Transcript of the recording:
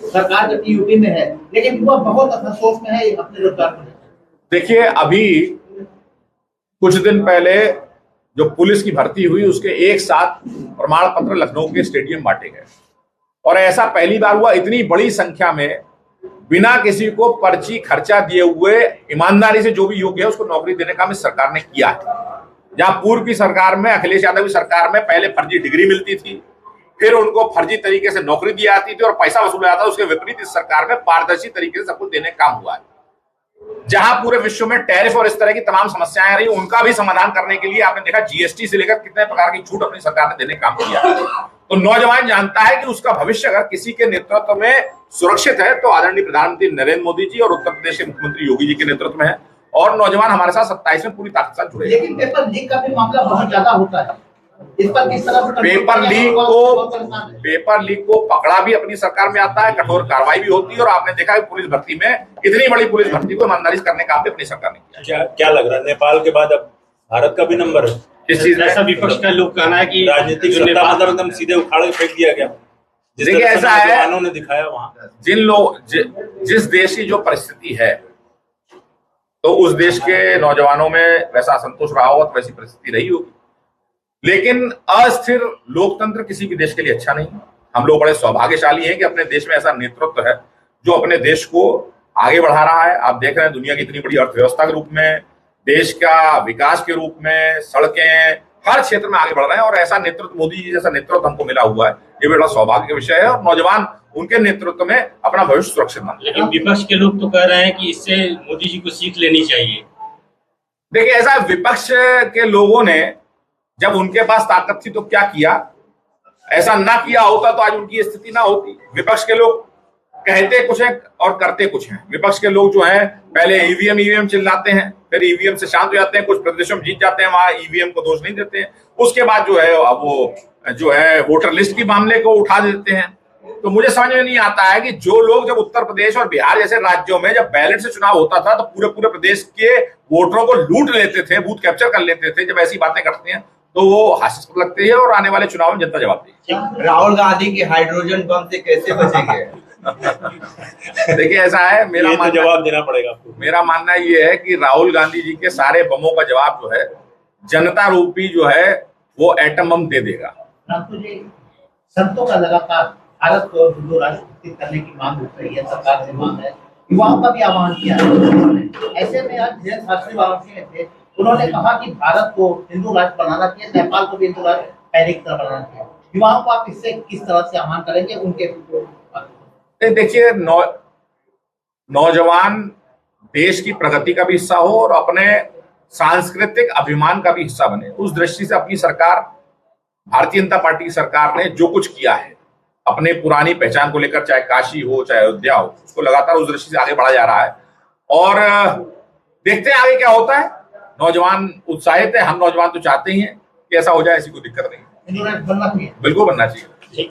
सरकार जबकि यूपी में है, लेकिन युवा बहुत असंतोष में है अपने रोजगार को लेकर। देखिए, अभी कुछ दिन पहले जो पुलिस की भर्ती हुई उसके एक साथ प्रमाण पत्र लखनऊ के स्टेडियम बांटे गए और ऐसा पहली बार हुआ इतनी बड़ी संख्या में बिना किसी को पर्ची खर्चा दिए हुए ईमानदारी से जो भी योग्य है उसको नौकरी देने का इस सरकार ने किया है। जहां पूर्व की सरकार में, अखिलेश यादव की सरकार में पहले फर्जी डिग्री मिलती थी, फिर उनको फर्जी तरीके से नौकरी दी जाती थी और पैसा वसूला जाता था, उसके विपरीत इस सरकार में पारदर्शी तरीके से सब कुछ देने का काम हुआ है। जहां पूरे विश्व में टैरिफ और इस तरह की तमाम समस्याएं आ रही उनका भी समाधान करने के लिए आपने देखा जीएसटी से लेकर कितने प्रकार की छूट अपनी सरकार ने देने का काम किया। तो नौजवान जानता है कि उसका भविष्य अगर किसी के नेतृत्व में सुरक्षित है तो आदरणीय प्रधानमंत्री नरेंद्र मोदी जी और उत्तर प्रदेश के मुख्यमंत्री योगी जी के नेतृत्व में है और नौजवान हमारे साथ 27 में पूरी ताकत साथ जुड़े। लेकिन पेपर लीक का भी मामला बहुत ज्यादा होता है, इस पर किस तरह से पेपर लीक को पकड़ा भी अपनी सरकार में आता है, कठोर कार्रवाई भी होती है और आपने देखा है पुलिस भर्ती में इतनी बड़ी पुलिस भर्ती को ईमानदारी से करने का काम भी अपनी सरकार ने किया। क्या लग रहा है नेपाल के बाद अब भारत का भी नंबर है इस चीज में? ऐसा विपक्ष का लोग कहना है कि राजनीतिक सत्ता मतलब एकदम सीधे उखाड़ के फेंक दिया गया। देखिए, ऐसा है, ने दिखाया वहां जिन लोग जिस देश की जो परिस्थिति है तो उस देश के नौजवानों में वैसा असंतोष रहा होगा तो वैसी परिस्थिति रही होगी, लेकिन अस्थिर लोकतंत्र किसी भी देश के लिए अच्छा नहीं। हम लोग बड़े सौभाग्यशाली हैं कि अपने देश में ऐसा नेतृत्व है जो अपने देश को आगे बढ़ा रहा है। आप देख रहे हैं दुनिया की इतनी बड़ी अर्थव्यवस्था के रूप में, देश का विकास के रूप में, सड़कें हर क्षेत्र में आगे बढ़ रहे हैं और ऐसा नेतृत्व, मोदी जी जैसा नेतृत्व हमको मिला हुआ है, ये बड़ा सौभाग्य का विषय है और नौजवान उनके नेतृत्व में अपना भविष्य सुरक्षित मानते हैं। लेकिन विपक्ष के लोग तो कह रहे हैं कि इससे मोदी जी को सीख लेनी चाहिए। देखिए, ऐसा विपक्ष के लोगों ने जब उनके पास ताकत थी तो क्या किया, ऐसा ना किया होता तो आज उनकी स्थिति ना होती। विपक्ष के लोग कहते कुछ है और करते कुछ हैं। विपक्ष के लोग जो हैं पहले ईवीएम चिल्लाते हैं, फिर ईवीएम से शांत हो जाते हैं, कुछ प्रदेशों में जीत जाते हैं, वहां ईवीएम को दोष नहीं देते हैं, उसके बाद जो है अब वो जो है वोटर लिस्ट की मामले को उठा देते हैं। तो मुझे समझ में नहीं आता है कि जो लोग जब उत्तर प्रदेश और बिहार जैसे राज्यों में जब बैलेट से चुनाव होता था तो पूरे पूरे प्रदेश के वोटरों को लूट लेते थे, बूथ कैप्चर कर लेते थे, जब ऐसी बातें करते हैं तो वो हास्यास्पद लगती है और आने वाले चुनाव में जनता जवाब देगी। राहुल गांधी की हाइड्रोजन बम से कैसे बचेंगे? देखिए, ऐसा है, मेरा जवाब देना पड़ेगा आपको। मेरा मानना ये है कि राहुल गांधी जी के सारे बमों का जवाब जो है जनता रूपी जो है वो एटम बम दे देगा। संतों का लगातार भारत को हिंदू राष्ट्र घोषित करने की मांग उठ रही है, सरकार से मांग है, युवाओं का भी आह्वान किया है। ऐसे में आज जैन शास्त्री वाराणसी थे, उन्होंने कहा कि भारत को हिंदू राष्ट्र बनाना चाहिए, नेपाल को भी हिंदू राष्ट्र पहले की तरह बनाना चाहिए। युवाओं को आप इससे किस तरह से आह्वान करेंगे उनके? देखिए, नौजवान देश की प्रगति का भी हिस्सा हो और अपने सांस्कृतिक अभिमान का भी हिस्सा बने। उस दृष्टि से अपनी सरकार, भारतीय जनता पार्टी की सरकार ने जो कुछ किया है अपने पुरानी पहचान को लेकर, चाहे काशी हो चाहे अयोध्या हो, उसको लगातार उस दृष्टि से आगे बढ़ा जा रहा है और देखते हैं आगे क्या होता है। नौजवान उत्साहित है, हम नौजवान तो चाहते ही हैं कि ऐसा हो जाए, ऐसी कोई दिक्कत नहीं। हिंदू राष्ट्र बनना चाहिए, बिल्कुल बनना चाहिए।